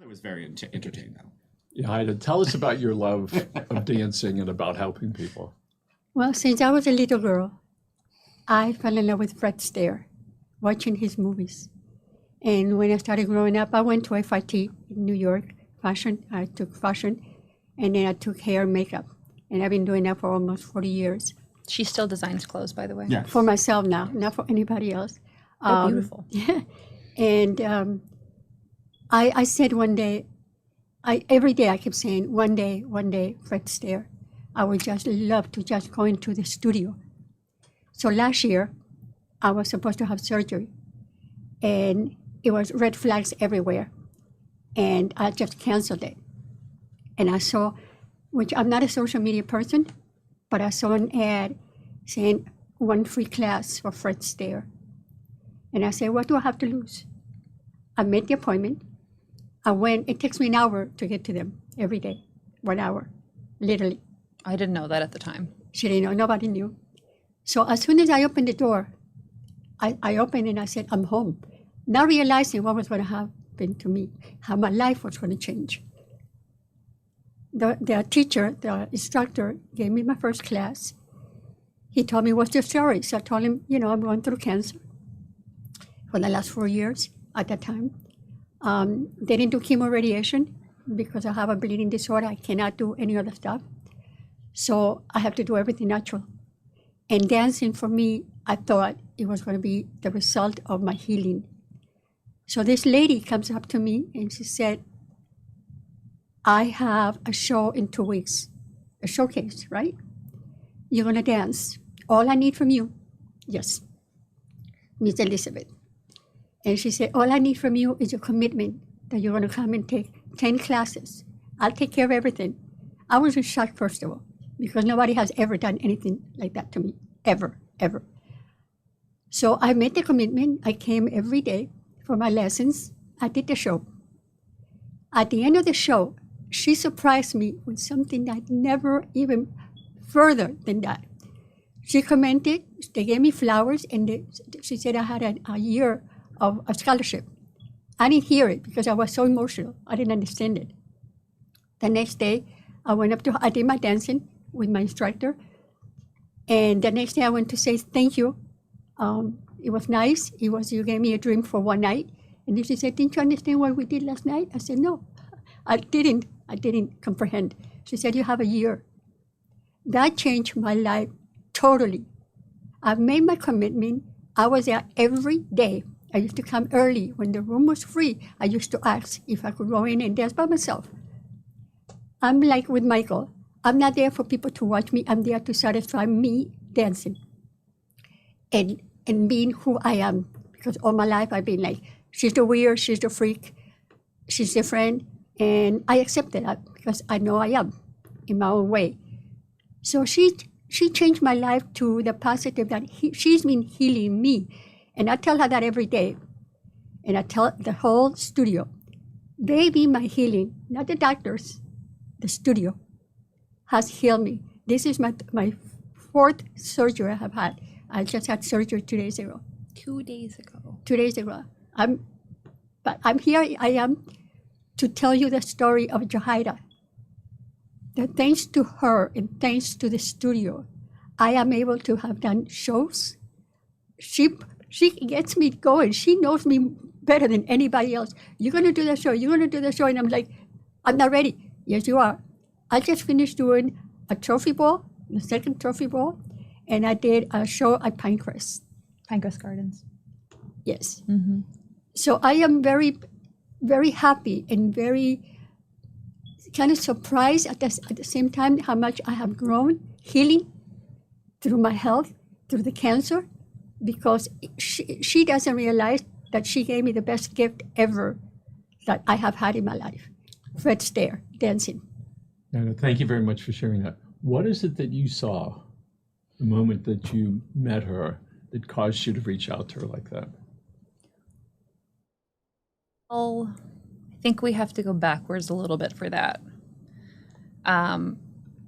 It was very entertaining, though. Yeah, Ida, tell us about your love of dancing and about helping people. Well, since I was a little girl, I fell in love with Fred Astaire, watching his movies. And when I started growing up, I went to FIT in New York, fashion. I took fashion, and then I took hair and makeup. And I've been doing that for almost 40 years. She still designs clothes, by the way. Yeah. For myself now, not for anybody else. They're beautiful. And I said one day, every day I kept saying, one day, Fred Astaire. I would just love to just go into the studio. So last year, I was supposed to have surgery, and it was red flags everywhere, and I just canceled it. And I saw, which I'm not a social media person, but I saw an ad saying 1 free class for Fred Astaire. And I said, what do I have to lose? I made the appointment. I went, it takes me an hour to get to them every day, 1 hour, literally. I didn't know that at the time. She didn't know, nobody knew. So as soon as I opened the door, I opened and I said, I'm home. Not realizing what was going to happen to me, how my life was going to change. The teacher, the instructor, gave me my first class. He told me, what's your story? So I told him, I'm going through cancer for the last 4 years at that time. They didn't do chemo radiation because I have a bleeding disorder. I cannot do any other stuff. So I have to do everything natural. And dancing for me, I thought it was going to be the result of my healing. So this lady comes up to me and she said, I have a show in 2 weeks, a showcase, right? You're going to dance. All I need from you, yes, Miss Elizabeth. And she said, all I need from you is your commitment that you're going to come and take 10 classes. I'll take care of everything. I was in shock, first of all, because nobody has ever done anything like that to me, ever. So I made the commitment. I came every day for my lessons. I did the show. At the end of the show, she surprised me with something that never even further than that. She commented, they gave me flowers, and she said I had a year of a scholarship. I didn't hear it because I was so emotional. I didn't understand it. The next day, I did my dancing with my instructor. And the next day I went to say thank you. It was nice. You gave me a dream for one night. And then she said, didn't you understand what we did last night? I said, no, I didn't comprehend. She said, you have a year. That changed my life totally. I've made my commitment. I was there every day. I used to come early. When the room was free, I used to ask if I could go in and dance by myself. I'm like with Michael. I'm not there for people to watch me. I'm there to satisfy me dancing and being who I am. Because all my life I've been like, she's the weird, she's the freak, she's different. And I accepted that because I know I am in my own way. So she changed my life to the positive that she's been healing me. And I tell her that every day. And I tell the whole studio, baby, my healing, not the doctors, the studio has healed me. This is my 4th surgery I have had. I just had surgery 2 days ago. 2 days ago. 2 days ago. But I'm here, I am, to tell you the story of Jahida. That thanks to her and thanks to the studio, I am able to have done shows. She gets me going. She knows me better than anybody else. You're going to do the show. You're going to do the show. And I'm like, I'm not ready. Yes, you are. I just finished doing a trophy ball, the 2nd trophy ball, and I did a show at Pinecrest. Pinecrest Gardens. Yes. Mm-hmm. So I am very, very happy and very kind of surprised at the same time how much I have grown, healing through my health, through the cancer, because she doesn't realize that she gave me the best gift ever that I have had in my life. Fred Astaire, dancing. And thank you very much for sharing that. What is it that you saw the moment that you met her that caused you to reach out to her like that? Well, I think we have to go backwards a little bit for that.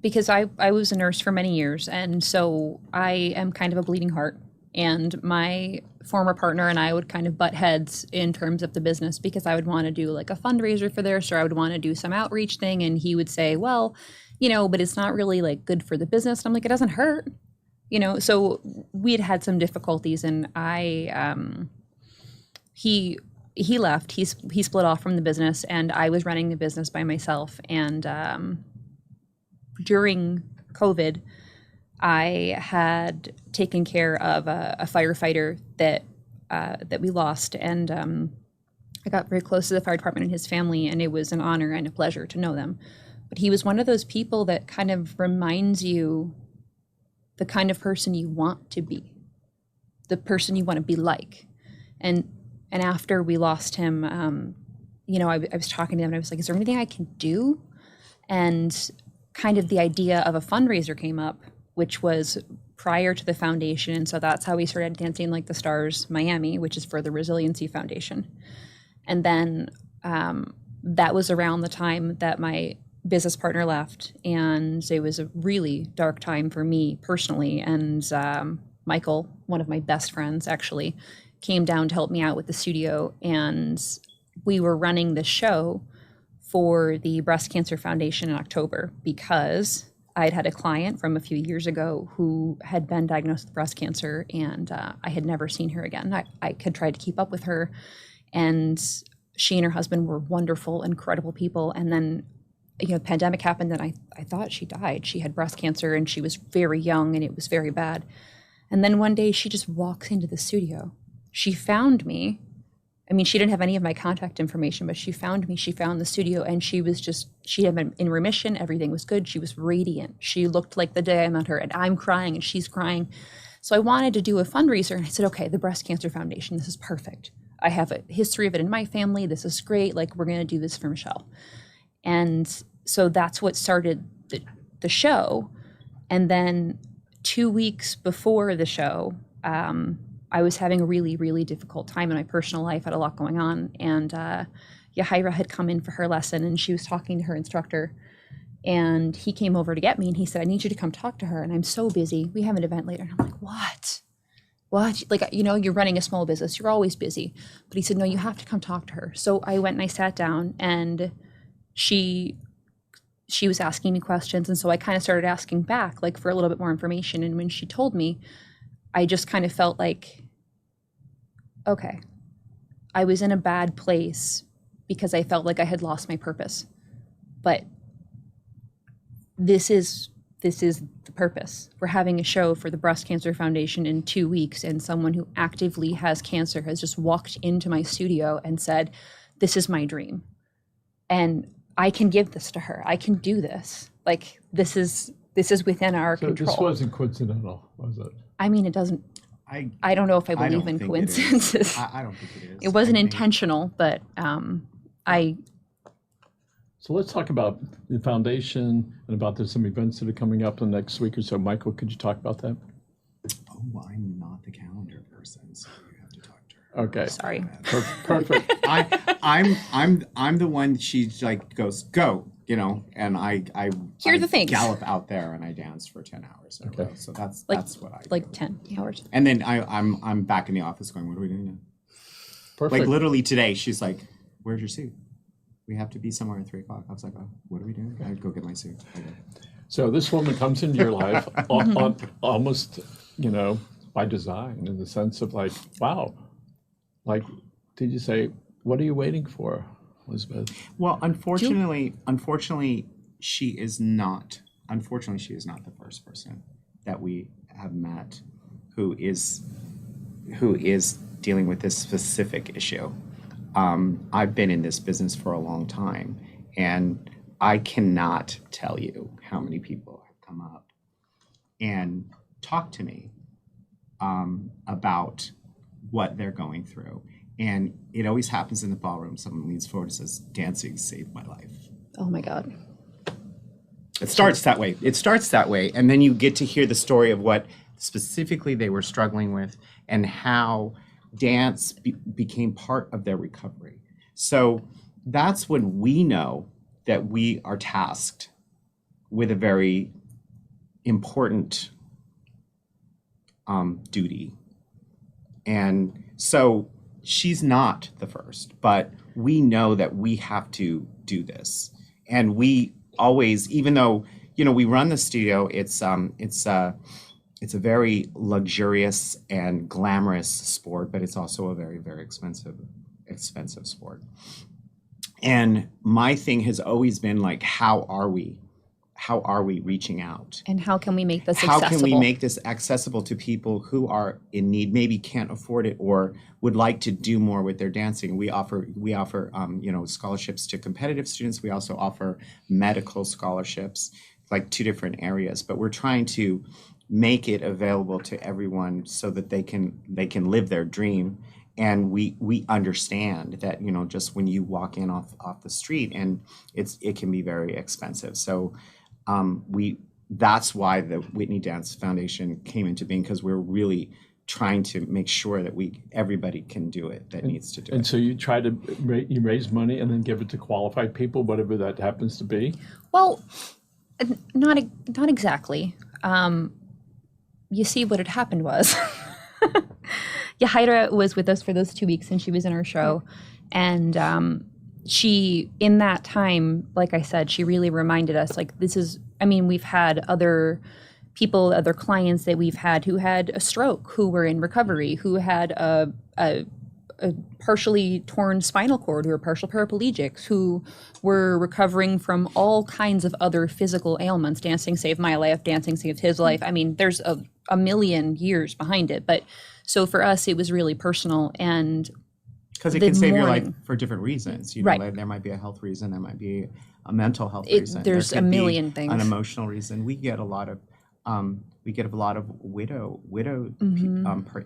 Because I was a nurse for many years, and so I am kind of a bleeding heart. And my former partner and I would kind of butt heads in terms of the business because I would want to do like a fundraiser for this, or I would want to do some outreach thing. And he would say, well, but it's not really like good for the business. And I'm like, it doesn't hurt, So we had some difficulties, and he left. He split off from the business, and I was running the business by myself. And during COVID, I had taken care of a firefighter that we lost, and I got very close to the fire department and his family, and it was an honor and a pleasure to know them. But he was one of those people that kind of reminds you the kind of person you want to be, the person you want to be like. And after we lost him, I was talking to him, and I was like, is there anything I can do? And kind of the idea of a fundraiser came up, which was prior to the foundation. And so that's how we started Dancing Like the Stars Miami, which is for the Resiliency Foundation. And then that was around the time that my business partner left. And it was a really dark time for me personally. And Michael, one of my best friends, actually came down to help me out with the studio. And we were running the show for the Breast Cancer Foundation in October because I'd had a client from a few years ago who had been diagnosed with breast cancer, and I had never seen her again. I had tried to keep up with her, and she and her husband were wonderful, incredible people. And then, the pandemic happened, and I thought she died. She had breast cancer, and she was very young, and it was very bad. And then one day she just walks into the studio. She found me. I mean, she didn't have any of my contact information, but she found me. She found the studio, and she had been in remission. Everything was good. She was radiant. She looked like the day I met her, and I'm crying and she's crying. So I wanted to do a fundraiser, and I said, okay, the Breast Cancer Foundation, this is perfect. I have a history of it in my family. This is great. Like, we're going to do this for Michelle. And so that's what started the show. And then 2 weeks before the show, I was having a really, really difficult time in my personal life. I had a lot going on. And Yahaira had come in for her lesson, and she was talking to her instructor. And he came over to get me, and he said, I need you to come talk to her. And I'm so busy. We have an event later. And I'm like, what? Like, you're running a small business. You're always busy. But he said, no, you have to come talk to her. So I went and I sat down, and she was asking me questions. And so I kind of started asking back, like, for a little bit more information. And when she told me, I just kind of felt like, okay, I was in a bad place because I felt like I had lost my purpose. But this is the purpose. We're having a show for the Breast Cancer Foundation in 2 weeks, and someone who actively has cancer has just walked into my studio and said, this is my dream. And I can give this to her. I can do this. Like, this is within our control. So this wasn't coincidental, was it? I mean, it doesn't. I don't know if I believe in coincidences. I don't think it is. It wasn't intentional, but I. So let's talk about the foundation and about there's some events that are coming up in the next week or so. Michael, could you talk about that? Oh, I'm not the calendar person, so you have to talk to her. Okay. Sorry. Perfect. I'm the one. She like goes go, and I Here are the things. Gallop out there and I dance for 10 hours. In a row. So that's what I like do. 10 hours. And then I'm back in the office going, what are we doing now? Perfect. Like literally today, she's like, where's your suit? We have to be somewhere at 3:00. I was like, oh, what are we doing? I go get my suit. So this woman comes into your life almost, by design, in the sense of like, wow, like, did you say, what are you waiting for, Elizabeth? Well, unfortunately, she is not the first person that we have met who is dealing with this specific issue. I've been in this business for a long time, and I cannot tell you how many people have come up and talked to me about what they're going through. And it always happens in the ballroom. Someone leans forward and says, dancing saved my life. Oh my God. It starts that way. And then you get to hear the story of what specifically they were struggling with and how dance became part of their recovery. So that's when we know that we are tasked with a very important duty, And so she's not the first, but we know that we have to do this. And we always, even though, we run the studio, it's a very luxurious and glamorous sport, but it's also a very, very expensive sport. And my thing has always been like, how are we reaching out? And how can we make this How accessible? can we make this accessible to people who are in need, maybe can't afford it, or would like to do more with their dancing? We offer scholarships to competitive students. We also offer medical scholarships, like 2 different areas. But we're trying to make it available to everyone so that they can live their dream. And we understand that, just when you walk in off the street, and it can be very expensive. So that's why the Whitney Dance Foundation came into being, because we're really trying to make sure that everybody can do it that needs to do it. And so you try to raise money and then give it to qualified people, whatever that happens to be? Well, not exactly. You see, what had happened was Yahaira was with us for those 2 weeks, and she was in our show. And she, in that time, like I said, she really reminded us, like, we've had other people, other clients that we've had who had a stroke, who were in recovery, who had a partially torn spinal cord, who were partial paraplegics, who were recovering from all kinds of other physical ailments. Dancing saved my life, dancing saved his life. There's a million years behind it. But so for us, it was really personal. And because it can save your life for different reasons. Right. Like there might be a health reason, there might be a mental health reason. There's there a million things. An emotional reason. We get a lot of widow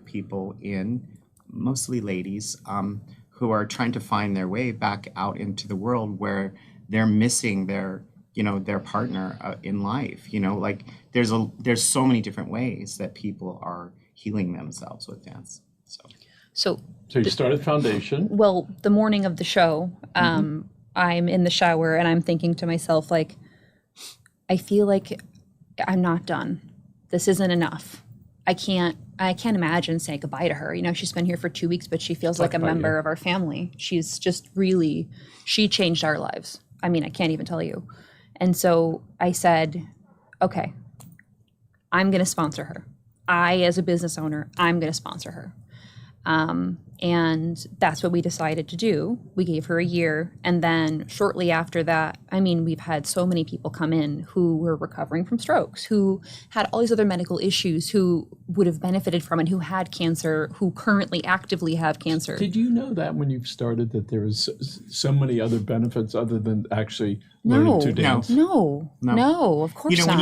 people in, mostly ladies, who are trying to find their way back out into the world, where they're missing their partner in life. Like there's so many different ways that people are healing themselves with dance. So you started foundation. Well, the morning of the show, I'm in the shower and I'm thinking to myself, like, I feel like I'm not done. This isn't enough. I can't imagine saying goodbye to her. She's been here for 2 weeks, but she feels like a member of our family. She's just really, she changed our lives. I can't even tell you. And so I said, okay, I'm going to sponsor her. As a business owner, I'm going to sponsor her. And that's what we decided to do. We gave her a year. And then shortly after that, we've had so many people come in who were recovering from strokes, who had all these other medical issues, who would have benefited from it, who had cancer, who currently actively have cancer. Did you know that when you started that there was so many other benefits other than actually learning to dance? No, of course not. When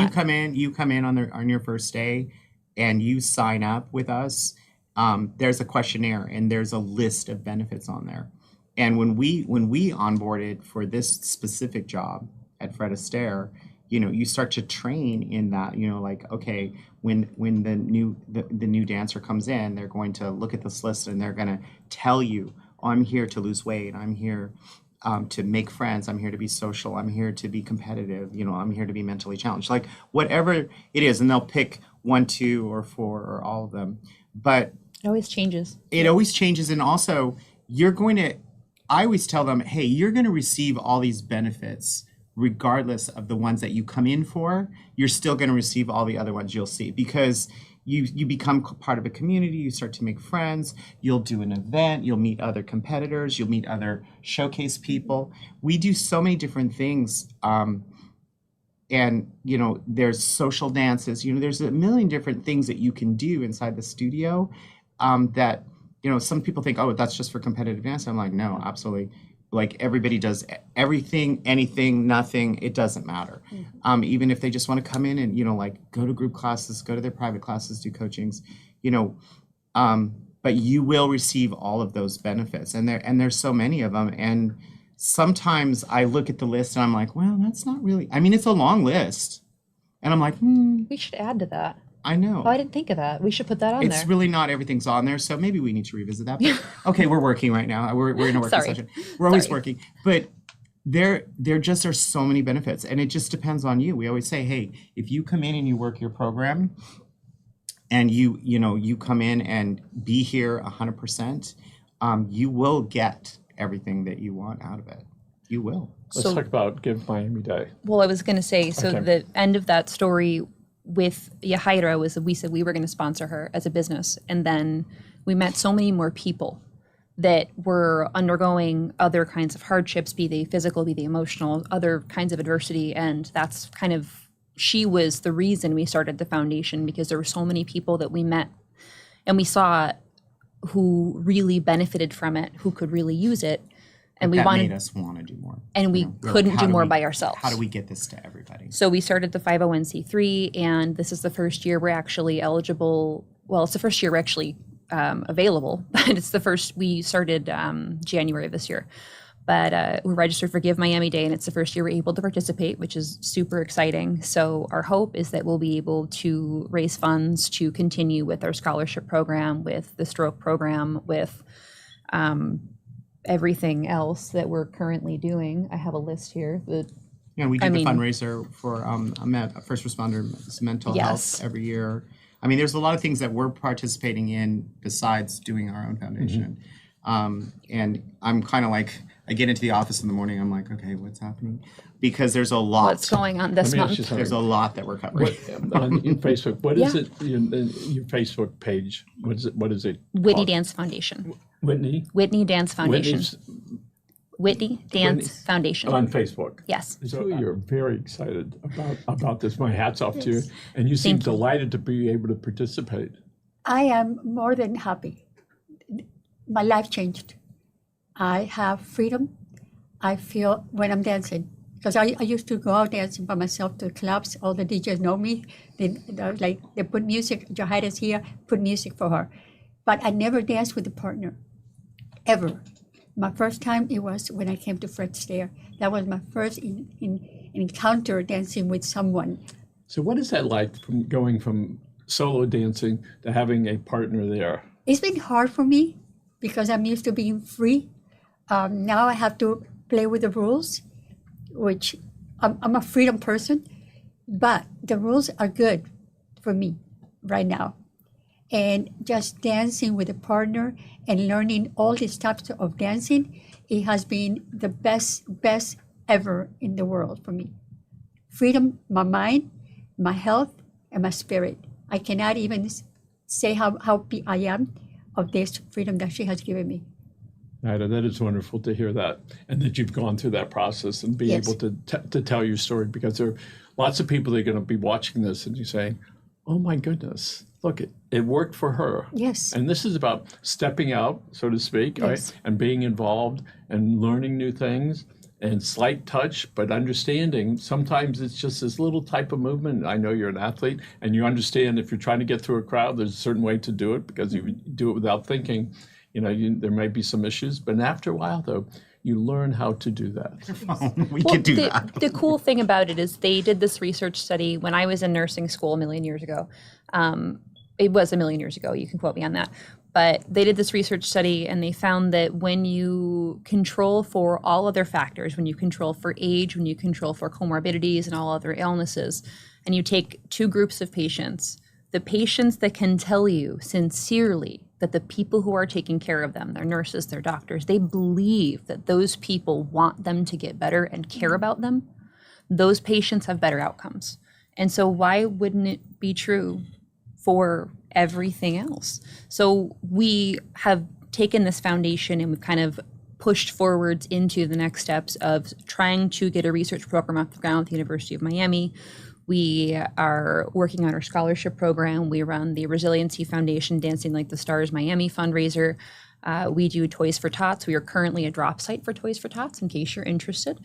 you come in on your first day and you sign up with us, there's a questionnaire and there's a list of benefits on there. And when we onboarded for this specific job at Fred Astaire, you start to train in that, like, okay, when the new dancer comes in, they're going to look at this list and they're going to tell you, oh, I'm here to lose weight, I'm here to make friends, I'm here to be social, I'm here to be competitive, I'm here to be mentally challenged, like whatever it is. And they'll pick 1, 2, or 4, or all of them. But it always changes. It always changes. And also, I always tell them, hey, you're going to receive all these benefits regardless of the ones that you come in for. You're still going to receive all the other ones you'll see, because you become part of a community, you start to make friends, you'll do an event, you'll meet other competitors, you'll meet other showcase people. We do so many different things. And, there's social dances, there's a million different things that you can do inside the studio that, some people think, oh, that's just for competitive dance. I'm like, no, absolutely. Like everybody does everything, anything, nothing, it doesn't matter. Even if they just want to come in and, like go to group classes, go to their private classes, do coachings, but you will receive all of those benefits. And there's so many of them. And sometimes I look at the list and I'm like, well, that's not really, it's a long list. And I'm like, we should add to that. I know. Oh, I didn't think of that. We should put that on there. It's really not everything's on there, so maybe we need to revisit that. But, okay, we're working right now. We're in a working session. We're always working. But there just are so many benefits, and it just depends on you. We always say, hey, if you come in and you work your program, and you come in and be here 100%, you will get everything that you want out of it. You will. Let's So- talk about Give Miami Day. Well, I was going to say, so Okay. the end of that story with Yahaira was that we said we were going to sponsor her as a business. And then we met so many more people that were undergoing other kinds of hardships, be they physical, be they emotional, other kinds of adversity. And that's kind of, she was the reason we started the foundation, because there were so many people that we met and we saw who really benefited from it, who could really use it. And we That wanted, made us want to do more. and we You know, we're like, couldn't how do more we- by ourselves. How do we get this to everybody? So we started the 501c3, and this is the first year we're actually eligible. Well, it's the first year we're actually available, but it's the first, we started January of this year. But we're registered for Give Miami Day, and it's the first year we're able to participate, which is super exciting. So our hope is that we'll be able to raise funds to continue with our scholarship program, with the stroke program, with everything else that we're currently doing. I have a list here. We do I the mean- fundraiser for a first responders mental Yes. health every year. I mean, there's a lot of things that we're participating in besides doing our own foundation. And I'm kind of like, I get into the office in the morning, I'm like, okay, what's happening? Because there's a lot. What's going on this Let me ask month? you something. There's a lot that we're covering. On your Facebook, what is Yeah. it, your Facebook page? What is it? Whitney called? Dance Foundation. Whitney? Whitney Dance Foundation. Whitney's Whitney Dance Foundation. on Facebook. Yes. So you're very excited about this. My hat's off to you. And you seem Thank you. delighted to be able to participate. I am more than happy. My life changed. I have freedom. I feel when I'm dancing, because I used to go out dancing by myself to clubs. All the DJs know me. They put music. Jahaira's here. Put music for her, but I never danced with a partner, ever. My first time it was when I came to Fred Astaire. That was my first encounter dancing with someone. So what is that like from going from solo dancing to having a partner there? It's been hard for me because I'm used to being free. Now I have to play with the rules, which I'm a freedom person, but the rules are good for me right now. And just dancing with a partner and learning all these types of dancing, it has been the best ever in the world for me. Freedom, my mind, my health, and my spirit. I cannot even say how happy I am of this freedom that she has given me. Ida, that is wonderful to hear that, and that you've gone through that process and be Yes. able to tell your story, because there are lots of people that are going to be watching this and you saying, oh my goodness, look, it worked for her. Yes. And this is about stepping out, so to speak, Yes. right? And being involved and learning new things and slight touch, but understanding sometimes it's just this little type of movement. I know you're an athlete and you understand if you're trying to get through a crowd, there's a certain way to do it, because if you do it without thinking, there may be some issues. But after a while, though, you learn how to do that. We could do that. The cool thing about it is they did this research study when I was in nursing school a million years ago. It was a million years ago. You can quote me on that. But they did this research study and they found that when you control for all other factors, when you control for age, when you control for comorbidities and all other illnesses, and you take two groups of patients, the patients that can tell you sincerely that the people who are taking care of them, their nurses, their doctors, they believe that those people want them to get better and care about them, those patients have better outcomes. And so why wouldn't it be true for everything else? So we have taken this foundation and we've kind of pushed forwards into the next steps of trying to get a research program off the ground with the University of Miami. We are working on our scholarship program. We run the Resiliency Foundation Dancing Like the Stars Miami fundraiser. We do Toys for Tots. We are currently a drop site for Toys for Tots, in case you're interested.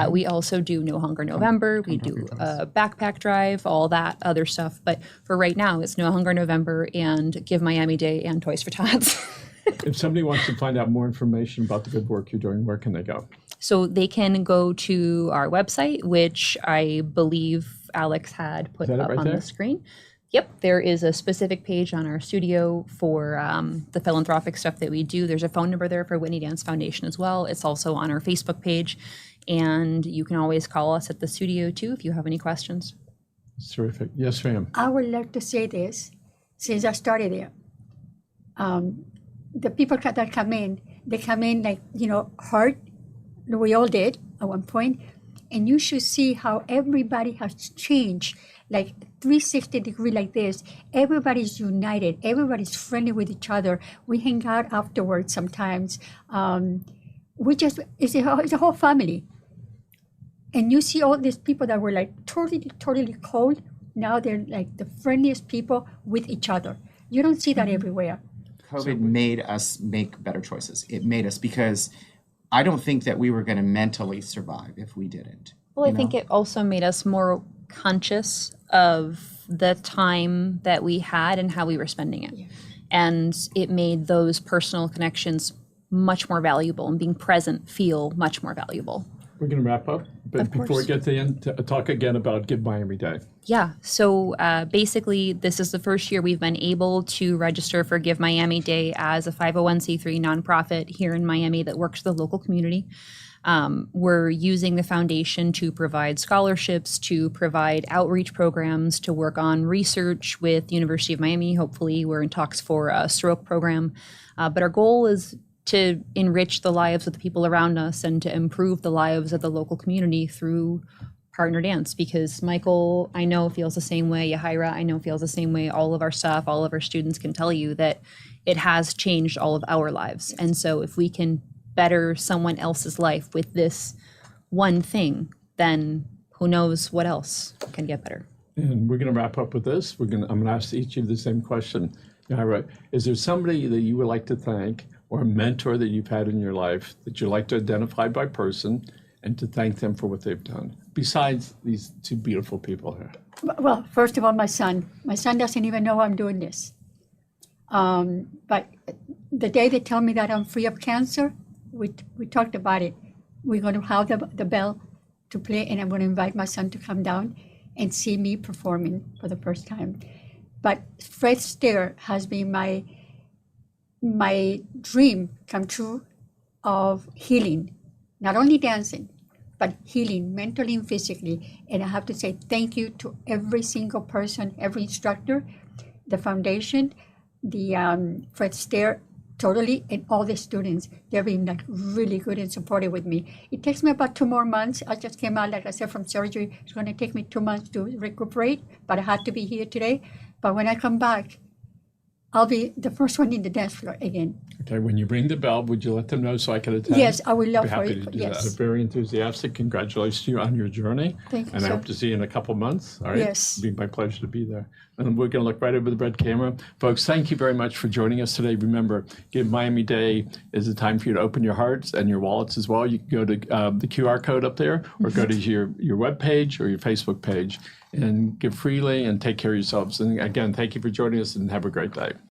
We also do No Hunger November. We do a backpack drive, all that other stuff. But for right now, it's No Hunger November and Give Miami Day and Toys for Tots. If somebody wants to find out more information about the good work you're doing, where can they go? So they can go to our website, which I believe Alex had put Is that it up right on there? the screen. Yep, there is a specific page on our studio for the philanthropic stuff that we do. There's a phone number there for Whitney Dance Foundation as well. It's also on our Facebook page. And you can always call us at the studio too if you have any questions. It's terrific. Yes, ma'am. I would like to say this. since I started there. The people that come in, they come in like, hurt. We all did at one point. And you should see how everybody has changed, like 360-degree like this. Everybody's united. Everybody's friendly with each other. We hang out afterwards sometimes. It's a whole family. And you see all these people that were like totally cold. Now they're like the friendliest people with each other. You don't see that everywhere. COVID made us make better choices. It made us, because I don't think that we were going to mentally survive if we didn't. Well, I think it also made us more conscious of the time that we had and how we were spending it. Yeah. And it made those personal connections much more valuable, and being present feel much more valuable. We're going to wrap up, but Of before we course. get to the end, talk again about Give Miami Day. Yeah, so basically this is the first year we've been able to register for Give Miami Day as a 501c3 nonprofit here in Miami that works with the local community. We're using the foundation to provide scholarships, to provide outreach programs, to work on research with University of Miami. Hopefully we're in talks for a stroke program. But our goal is to enrich the lives of the people around us and to improve the lives of the local community through partner dance, because Michael, I know, feels the same way. Yahira, I know, feels the same way. All of our staff, all of our students can tell you that it has changed all of our lives. And so if we can better someone else's life with this one thing, then who knows what else can get better. And we're going to wrap up with this. I'm going to ask each of you the same question. Yahira, is there somebody that you would like to thank, or a mentor that you've had in your life that you'd like to identify by person and to thank them for what they've done, besides these two beautiful people here? Well, first of all, my son. My son doesn't even know I'm doing this. But the day they tell me that I'm free of cancer, we talked about it. We're going to have the bell to play, and I'm going to invite my son to come down and see me performing for the first time. But Fred Astaire has been my dream come true of healing, not only dancing, but healing mentally and physically. And I have to say thank you to every single person, every instructor, the foundation, the Fred Astaire, totally, and all the students. They've been like really good and supportive with me. It takes me about 2 more months. I just came out, like I said, from surgery. It's going to take me 2 months to recuperate, but I had to be here today. But when I come back, I'll be the first one in the dance floor again. Okay, when you ring the bell, would you let them know so I can attend? Yes, I would love Be for happy you. to do Yes. that. Very enthusiastic. Congratulations to you on your journey. Thank you, And I sir. hope to see you in a couple months. All right. Yes. It'll be my pleasure to be there. And we're going to look right over the red camera. Folks, thank you very much for joining us today. Remember, Give Miami Day is a time for you to open your hearts and your wallets as well. You can go to the QR code up there, or go to your webpage or your Facebook page and give freely and take care of yourselves. And again, thank you for joining us, and have a great day.